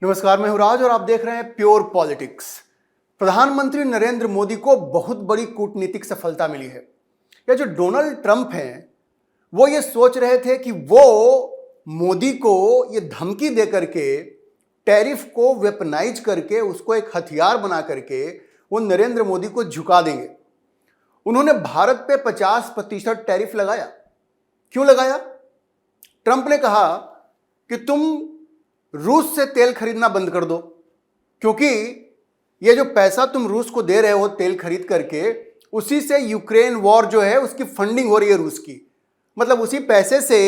नमस्कार, मैं हूं राज और आप देख रहे हैं प्योर पॉलिटिक्स। प्रधानमंत्री नरेंद्र मोदी को बहुत बड़ी कूटनीतिक सफलता मिली है। यह जो डोनाल्ड ट्रंप हैं, वो ये सोच रहे थे कि वो मोदी को ये धमकी दे करके, टैरिफ को वेपनाइज करके, उसको एक हथियार बना करके वो नरेंद्र मोदी को झुका देंगे। उन्होंने भारत पे 50% टैरिफ लगाया। क्यों लगाया? ट्रंप ने कहा कि तुम रूस से तेल खरीदना बंद कर दो, क्योंकि ये जो पैसा तुम रूस को दे रहे हो तेल खरीद करके, उसी से यूक्रेन वॉर जो है उसकी फंडिंग हो रही है रूस की। मतलब उसी पैसे से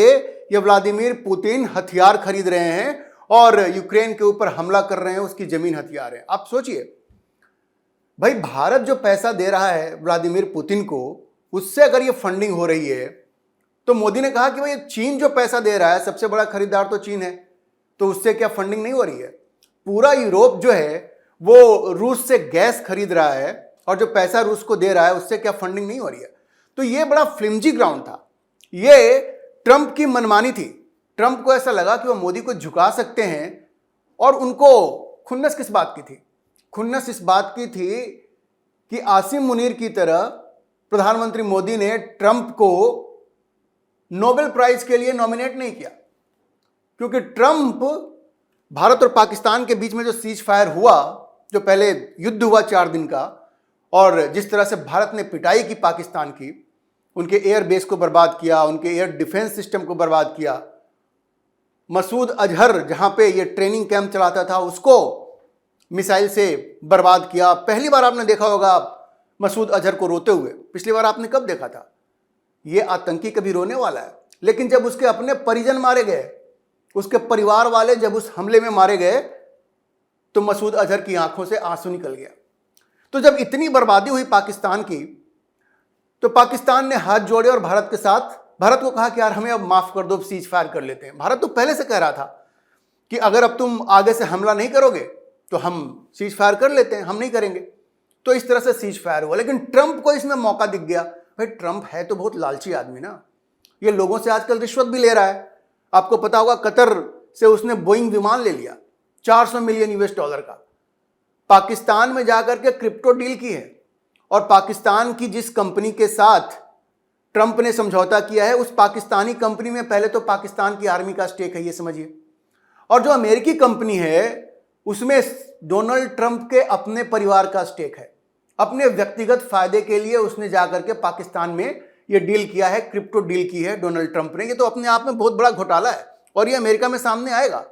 ये व्लादिमीर पुतिन हथियार खरीद रहे हैं और यूक्रेन के ऊपर हमला कर रहे हैं, उसकी जमीन हथियार है। आप सोचिए भाई, भारत जो पैसा दे रहा है व्लादिमीर पुतिन को, उससे अगर ये फंडिंग हो रही है, तो मोदी ने कहा कि भाई चीन जो पैसा दे रहा है, सबसे बड़ा खरीदार तो चीन है, तो उससे क्या फंडिंग नहीं हो रही है? पूरा यूरोप जो है वो रूस से गैस खरीद रहा है और जो पैसा रूस को दे रहा है उससे क्या फंडिंग नहीं हो रही है? तो ये बड़ा फ्लिमजी ग्राउंड था। ये ट्रंप की मनमानी थी। ट्रंप को ऐसा लगा कि वो मोदी को झुका सकते हैं। और उनको खुन्नस किस बात की थी? खुन्नस इस बात की थी कि आसिम मुनीर की तरह प्रधानमंत्री मोदी ने ट्रंप को नोबेल प्राइज के लिए नॉमिनेट नहीं किया, क्योंकि ट्रंप भारत और पाकिस्तान के बीच में जो सीज फायर हुआ, जो पहले युद्ध हुआ 4 दिन का, और जिस तरह से भारत ने पिटाई की पाकिस्तान की, उनके एयर बेस को बर्बाद किया, उनके एयर डिफेंस सिस्टम को बर्बाद किया, मसूद अजहर जहां पे ये ट्रेनिंग कैंप चलाता था उसको मिसाइल से बर्बाद किया। पहली बार आपने देखा होगा मसूद अजहर को रोते हुए। पिछली बार आपने कब देखा था? ये आतंकी कभी रोने वाला है? लेकिन जब उसके अपने परिजन मारे गए, उसके परिवार वाले जब उस हमले में मारे गए, तो मसूद अजहर की आंखों से आंसू निकल गया। तो जब इतनी बर्बादी हुई पाकिस्तान की, तो पाकिस्तान ने हाथ जोड़े और भारत के साथ, भारत को कहा कि यार हमें अब माफ कर दो, सीज फायर कर लेते हैं। भारत तो पहले से कह रहा था कि अगर अब तुम आगे से हमला नहीं करोगे तो हम सीज फायर कर लेते हैं, हम नहीं करेंगे। तो इस तरह से सीज फायर हुआ। लेकिन ट्रंप को इसमें मौका दिख गया। भाई ट्रंप है तो बहुत लालची आदमी ना, ये लोगों से आजकल रिश्वत भी ले रहा है। आपको पता होगा कतर से उसने बोइंग विमान ले लिया $400 मिलियन का। पाकिस्तान में जाकर के क्रिप्टो डील की है, और पाकिस्तान की जिस कंपनी के साथ ट्रंप ने समझौता किया है, उस पाकिस्तानी कंपनी में पहले तो पाकिस्तान की आर्मी का स्टेक है, ये समझिए। और जो अमेरिकी कंपनी है उसमें डोनाल्ड ट्रंप के अपने परिवार का स्टेक है। अपने व्यक्तिगत फायदे के लिए उसने जाकर के पाकिस्तान में ये डील किया है, क्रिप्टो डील की है डोनाल्ड ट्रंप ने। ये तो अपने आप में बहुत बड़ा घोटाला है और ये अमेरिका में सामने आएगा।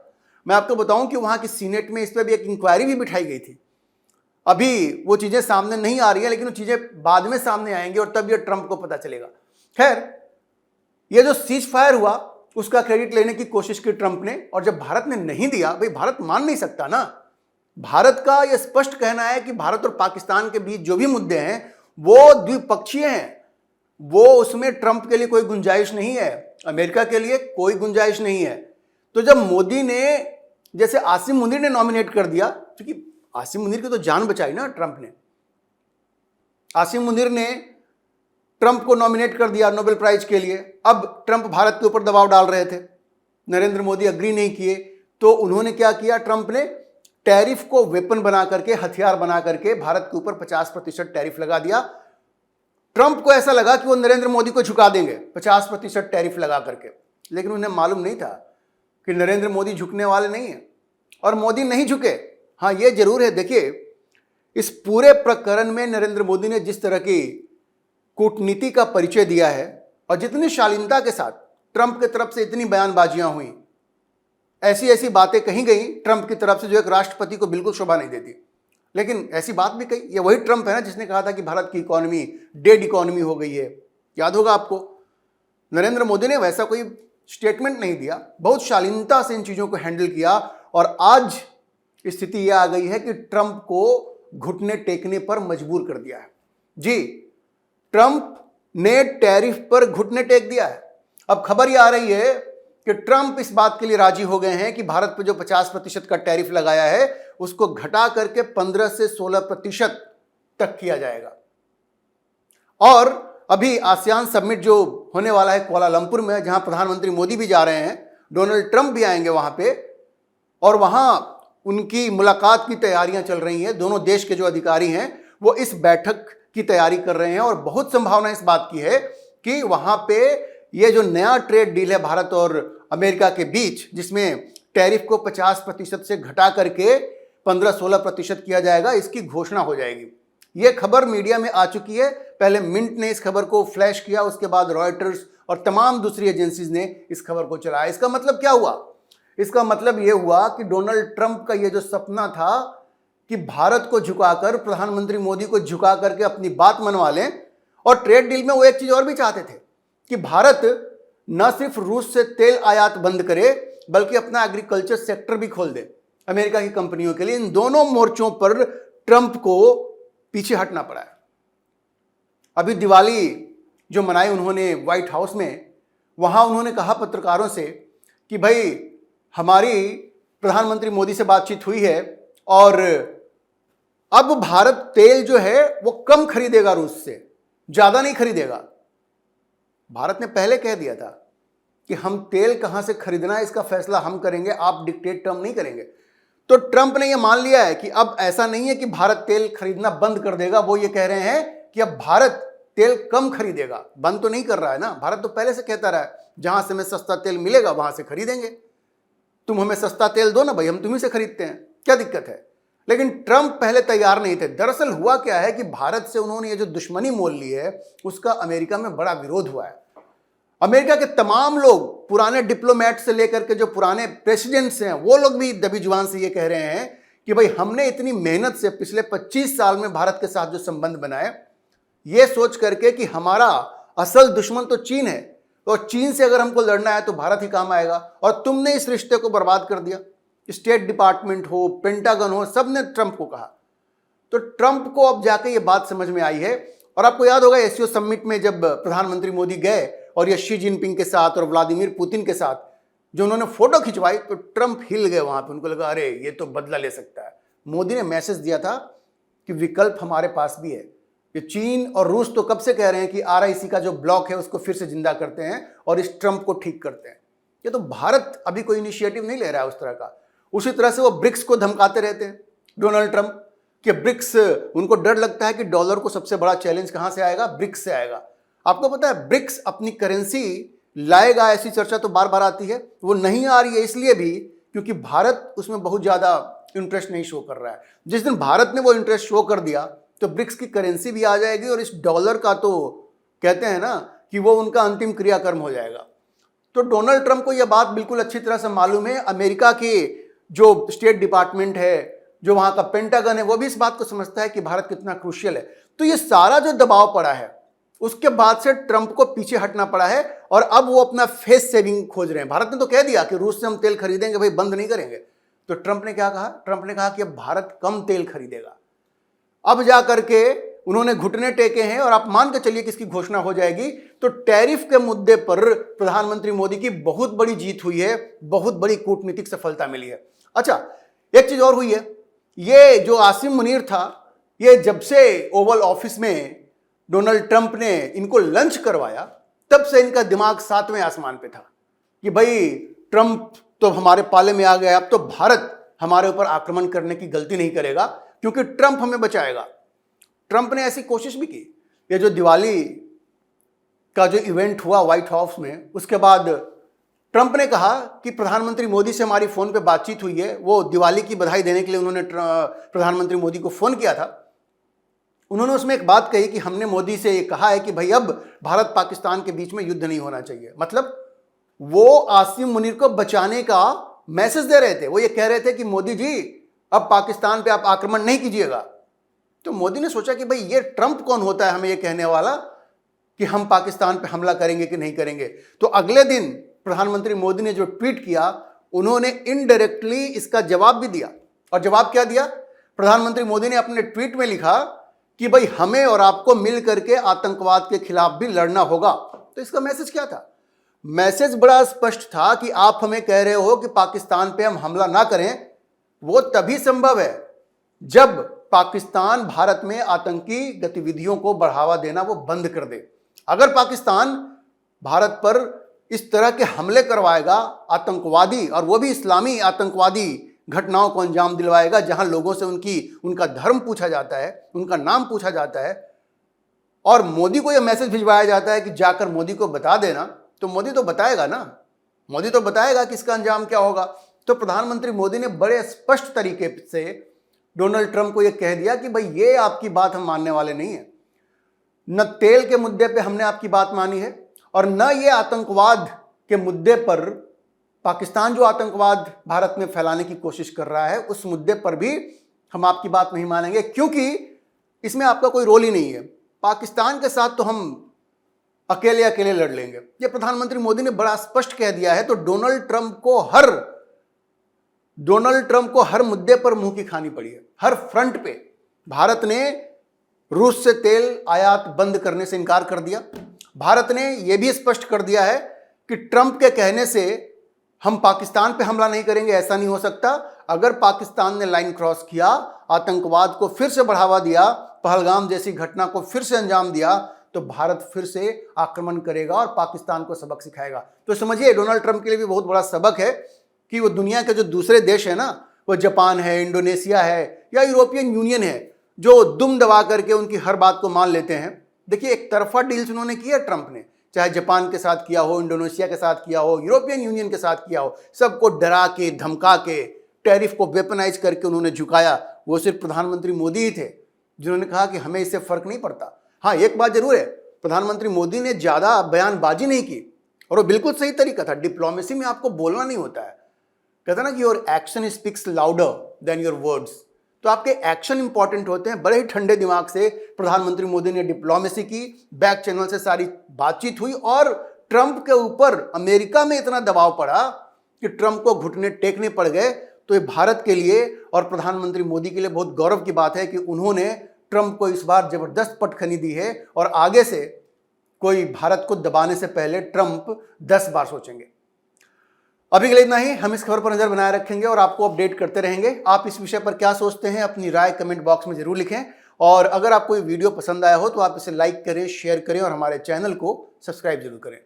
मैं आपको बताऊं कि वहां की सीनेट में इस पर भी एक इंक्वायरी भी बिठाई गई थी। अभी वो चीजें सामने नहीं आ रही है, लेकिन वो चीजें बाद में सामने आएंगी और तब ये ट्रंप को पता चलेगा। खैर, ये जो सीज फायर हुआ उसका क्रेडिट लेने की कोशिश की ट्रंप ने, और जब भारत ने नहीं दिया, भाई भारत मान नहीं सकता ना। भारत का यह स्पष्ट कहना है कि भारत और पाकिस्तान के बीच जो भी मुद्दे हैं वो द्विपक्षीय हैं, वो उसमें ट्रंप के लिए कोई गुंजाइश नहीं है, अमेरिका के लिए कोई गुंजाइश नहीं है। तो जब मोदी ने, जैसे आसिम मुनीर ने नॉमिनेट कर दिया, क्योंकि आसिम मुनीर की तो जान बचाई ना ट्रंप ने, आसिम मुनीर ने ट्रंप को नॉमिनेट कर दिया नोबेल प्राइज के लिए। अब ट्रंप भारत के ऊपर दबाव डाल रहे थे, नरेंद्र मोदी अग्री नहीं किए, तो उन्होंने क्या किया? ट्रंप ने टैरिफ को वेपन बना करके, हथियार बना करके भारत के ऊपर 50% टैरिफ लगा दिया। ट्रंप को ऐसा लगा कि वो नरेंद्र मोदी को झुका देंगे 50% टैरिफ लगा करके, लेकिन उन्हें मालूम नहीं था कि नरेंद्र मोदी झुकने वाले नहीं है, और मोदी नहीं झुके। हाँ, ये जरूर है, देखिए इस पूरे प्रकरण में नरेंद्र मोदी ने जिस तरह की कूटनीति का परिचय दिया है और जितनी शालीनता के साथ ट्रंप की तरफ से इतनी बयानबाजियां हुई, ऐसी ऐसी बातें कही गई ट्रंप की तरफ से जो एक राष्ट्रपति को बिल्कुल शोभा नहीं देती, लेकिन ऐसी बात भी कही। ये वही ट्रंप है ना जिसने कहा था कि भारत की इकोनॉमी डेड इकोनॉमी हो गई है, याद होगा आपको। नरेंद्र मोदी ने वैसा कोई स्टेटमेंट नहीं दिया, बहुत शालीनता से इन चीज़ों को हैंडल किया, और आज स्थिति यह आ गई है कि ट्रंप को घुटने टेकने पर मजबूर कर दिया है। जी, ट्रंप ने टैरिफ पर घुटने टेक दिया है। अब खबर यह आ रही है कि ट्रंप इस बात के लिए राजी हो गए हैं कि भारत पर जो 50% का टैरिफ लगाया है उसको घटा करके 15 से 16% तक किया जाएगा। और अभी आसियान समिट जो होने वाला है कुआलालंपुर में, जहां प्रधानमंत्री मोदी भी जा रहे हैं, डोनाल्ड ट्रंप भी आएंगे वहां पे, और वहां उनकी मुलाकात की तैयारियां चल रही हैं। दोनों देश के जो अधिकारी हैं वो इस बैठक की तैयारी कर रहे हैं और बहुत संभावना इस बात की है कि वहां पे ये जो नया ट्रेड डील है भारत और अमेरिका के बीच, जिसमें टैरिफ को 50% से घटा करके 15-16% किया जाएगा, इसकी घोषणा हो जाएगी। ये खबर मीडिया में आ चुकी है। पहले मिंट ने इस खबर को फ्लैश किया, उसके बाद रॉयटर्स और तमाम दूसरी एजेंसीज ने इस खबर को चलाया। इसका मतलब क्या हुआ? इसका मतलब यह हुआ कि डोनाल्ड ट्रंप का ये जो सपना था कि भारत को झुकाकर, प्रधानमंत्री मोदी को झुका करके अपनी बात मनवा लें, और ट्रेड डील में वो एक चीज और भी चाहते थे कि भारत न सिर्फ रूस से तेल आयात बंद करे बल्कि अपना एग्रीकल्चर सेक्टर भी खोल दे अमेरिका की कंपनियों के लिए। इन दोनों मोर्चों पर ट्रंप को पीछे हटना पड़ा है। अभी दिवाली जो मनाई उन्होंने व्हाइट हाउस में, वहां उन्होंने कहा पत्रकारों से कि भाई हमारी प्रधानमंत्री मोदी से बातचीत हुई है और अब भारत तेल जो है वो कम खरीदेगा, रूस से ज्यादा नहीं खरीदेगा। भारत ने पहले कह दिया था कि हम तेल कहां से खरीदना है इसका फैसला हम करेंगे, आप डिक्टेट ट्रंप नहीं करेंगे। तो ट्रंप ने यह मान लिया है कि अब ऐसा नहीं है कि भारत तेल खरीदना बंद कर देगा। वो ये कह रहे हैं कि अब भारत तेल कम खरीदेगा। बंद तो नहीं कर रहा है ना, भारत तो पहले से कहता रहा है जहां से हमें सस्ता तेल मिलेगा वहां से खरीदेंगे। तुम हमें सस्ता तेल दो ना भाई, हम तुम्ही से खरीदते हैं, क्या दिक्कत है। लेकिन ट्रंप पहले तैयार नहीं थे। दरअसल हुआ क्या है कि भारत से उन्होंने ये जो दुश्मनी मोल ली है उसका अमेरिका में बड़ा विरोध हुआ है। अमेरिका के तमाम लोग, पुराने डिप्लोमेट से लेकर के जो पुराने प्रेसिडेंट्स हैं, वो लोग भी दबी जुबान से ये कह रहे हैं कि भाई हमने इतनी मेहनत से पिछले 25 साल में भारत के साथ जो संबंध बनाए, ये सोच करके कि हमारा असल दुश्मन तो चीन है, तो चीन से अगर हमको लड़ना है तो भारत ही काम आएगा, और तुमने इस रिश्ते को बर्बाद कर दिया। स्टेट डिपार्टमेंट हो, पेंटागन हो, सब ने ट्रंप को कहा। तो ट्रंप को अब जाके ये बात समझ में आई है। और आपको याद होगा एससीओ समिट में जब प्रधानमंत्री मोदी गए और ये शी जिनपिंग के साथ और व्लादिमीर पुतिन के साथ जो उन्होंने फोटो खिंचवाई, तो ट्रंप हिल गए वहां पे। उनको लगा अरे ये तो बदला ले सकता है। मोदी ने मैसेज दिया था कि विकल्प हमारे पास भी है। ये चीन और रूस तो कब से कह रहे हैं कि आरआईसी का जो ब्लॉक है उसको फिर से जिंदा करते हैं और इस ट्रंप को ठीक करते हैं। ये तो भारत अभी कोई इनिशिएटिव नहीं ले रहा है उस तरह का। उसी तरह से वो ब्रिक्स को धमकाते रहते हैं डोनाल्ड ट्रंप कि ब्रिक्स, उनको डर लगता है कि डॉलर को सबसे बड़ा चैलेंज कहां से आएगा, ब्रिक्स से आएगा। आपको पता है ब्रिक्स अपनी करेंसी लाएगा, ऐसी चर्चा तो बार बार आती है। वो नहीं आ रही है इसलिए भी क्योंकि भारत उसमें बहुत ज्यादा इंटरेस्ट नहीं शो कर रहा है। जिस दिन भारत ने वो इंटरेस्ट शो कर दिया तो ब्रिक्स की करेंसी भी आ जाएगी और इस डॉलर का तो कहते हैं ना कि वो उनका अंतिम क्रियाकर्म हो जाएगा। तो डोनाल्ड ट्रंप को यह बात बिल्कुल अच्छी तरह से मालूम है। अमेरिका के जो स्टेट डिपार्टमेंट है, जो वहां का पेंटागन है, वो भी इस बात को समझता है कि भारत कितना क्रूशियल है। तो ये सारा जो दबाव पड़ा है उसके बाद से ट्रंप को पीछे हटना पड़ा है और अब वो अपना फेस सेविंग खोज रहे हैं। भारत ने तो कह दिया कि रूस से हम तेल खरीदेंगे भाई, बंद नहीं करेंगे। तो ट्रंप ने क्या कहा? ट्रंप ने कहा कि अब भारत कम तेल खरीदेगा। अब जाकर के उन्होंने घुटने टेके हैं और आप मान के चलिए कि इसकी घोषणा हो जाएगी तो टैरिफ के मुद्दे पर प्रधानमंत्री मोदी की बहुत बड़ी जीत हुई है, बहुत बड़ी कूटनीतिक सफलता मिली है। अच्छा, एक चीज और हुई है। ये जो आसिम मुनीर था, ये जब से ओवल ऑफिस में डोनाल्ड ट्रंप ने इनको लंच करवाया तब से इनका दिमाग 7वें आसमान पे था कि भाई ट्रंप तो हमारे पाले में आ गया, अब तो भारत हमारे ऊपर आक्रमण करने की गलती नहीं करेगा क्योंकि ट्रंप हमें बचाएगा। ट्रंप ने ऐसी कोशिश भी की। ये जो दिवाली का जो इवेंट हुआ व्हाइट हाउस में, उसके बाद ट्रंप ने कहा कि प्रधानमंत्री मोदी से हमारी फोन पे बातचीत हुई है। वो दिवाली की बधाई देने के लिए उन्होंने प्रधानमंत्री मोदी को फोन किया था। उन्होंने उसमें एक बात कही कि हमने मोदी से ये कहा है कि भाई अब भारत पाकिस्तान के बीच में युद्ध नहीं होना चाहिए। मतलब वो आसिम मुनीर को बचाने का मैसेज दे रहे थे। वो ये कह रहे थे कि मोदी जी अब पाकिस्तान पे आप आक्रमण नहीं कीजिएगा। तो मोदी ने सोचा कि भाई ये ट्रंप कौन होता है हमें ये कहने वाला कि हम पाकिस्तान पे हमला करेंगे कि नहीं करेंगे। तो अगले दिन प्रधानमंत्री मोदी ने जो ट्वीट किया, उन्होंने इनडायरेक्टली इसका जवाब भी दिया। और जवाब क्या दिया? प्रधानमंत्री मोदी ने अपने ट्वीट में लिखा कि भाई हमें और आपको मिल करके आतंकवाद के खिलाफ भी लड़ना होगा। तो इसका मैसेज क्या था? मैसेज बड़ा स्पष्ट था कि आप हमें कह रहे हो कि पाकिस्तान पे हम हमला ना करें, वो तभी संभव है जब पाकिस्तान भारत में आतंकी गतिविधियों को बढ़ावा देना वो बंद कर दे। अगर पाकिस्तान भारत पर इस तरह के हमले करवाएगा आतंकवादी, और वो भी इस्लामी आतंकवादी घटनाओं को अंजाम दिलवाएगा, जहां लोगों से उनका धर्म पूछा जाता है, उनका नाम पूछा जाता है, और मोदी को यह मैसेज भिजवाया जाता है कि जाकर मोदी को बता देना, तो मोदी तो बताएगा ना, मोदी तो बताएगा कि इसका अंजाम क्या होगा। तो प्रधानमंत्री मोदी ने बड़े स्पष्ट तरीके से डोनाल्ड ट्रंप को यह कह दिया कि भाई ये आपकी बात हम मानने वाले नहीं है। न तेल के मुद्दे पे हमने आपकी बात मानी है, और न ये आतंकवाद के मुद्दे पर, पाकिस्तान जो आतंकवाद भारत में फैलाने की कोशिश कर रहा है उस मुद्दे पर भी हम आपकी बात नहीं मानेंगे, क्योंकि इसमें आपका कोई रोल ही नहीं है। पाकिस्तान के साथ तो हम अकेले अकेले लड़ लेंगे, ये प्रधानमंत्री मोदी ने बड़ा स्पष्ट कह दिया है। तो डोनाल्ड ट्रंप को हर मुद्दे पर मुंह की खानी पड़ी है, हर फ्रंट पे। भारत ने रूस से तेल आयात बंद करने से इनकार कर दिया। भारत ने यह भी स्पष्ट कर दिया है कि ट्रंप के कहने से हम पाकिस्तान पे हमला नहीं करेंगे, ऐसा नहीं हो सकता। अगर पाकिस्तान ने लाइन क्रॉस किया, आतंकवाद को फिर से बढ़ावा दिया, पहलगाम जैसी घटना को फिर से अंजाम दिया, तो भारत फिर से आक्रमण करेगा और पाकिस्तान को सबक सिखाएगा। तो समझिए, डोनाल्ड ट्रंप के लिए भी बहुत बड़ा सबक है कि वो दुनिया के जो दूसरे देश है ना, वो जापान है, इंडोनेशिया है या यूरोपियन यूनियन है, जो दुम दबा करके उनकी हर बात को मान लेते हैं। देखिए, एक तरफा डील्स उन्होंने किया ट्रंप ने, चाहे जापान के साथ किया हो, इंडोनेशिया के साथ किया हो, यूरोपियन यूनियन के साथ किया हो, सबको डरा के, धमका के, टैरिफ को वेपनाइज करके उन्होंने झुकाया। वो सिर्फ प्रधानमंत्री मोदी ही थे जिन्होंने कहा कि हमें इससे फर्क नहीं पड़ता। हाँ, एक बात जरूर है, प्रधानमंत्री मोदी ने ज्यादा बयानबाजी नहीं की, और वो बिल्कुल सही तरीका था। डिप्लोमेसी में आपको बोलना नहीं होता है, कहता ना कि your action speaks louder than your words. तो आपके एक्शन इंपॉर्टेंट होते हैं। बड़े ही ठंडे दिमाग से प्रधानमंत्री मोदी ने डिप्लोमेसी की, बैक चैनल से सारी बातचीत हुई, और ट्रंप के ऊपर अमेरिका में इतना दबाव पड़ा कि ट्रंप को घुटने टेकने पड़ गए। तो ये भारत के लिए और प्रधानमंत्री मोदी के लिए बहुत गौरव की बात है कि उन्होंने ट्रंप को इस बार जबरदस्त पटखनी दी है, और आगे से कोई भारत को दबाने से पहले ट्रंप 10 बार सोचेंगे। अभी के लिए इतना ही। हम इस खबर पर नजर बनाए रखेंगे और आपको अपडेट करते रहेंगे। आप इस विषय पर क्या सोचते हैं, अपनी राय कमेंट बॉक्स में जरूर लिखें, और अगर आपको ये वीडियो पसंद आया हो तो आप इसे लाइक करें, शेयर करें और हमारे चैनल को सब्सक्राइब जरूर करें।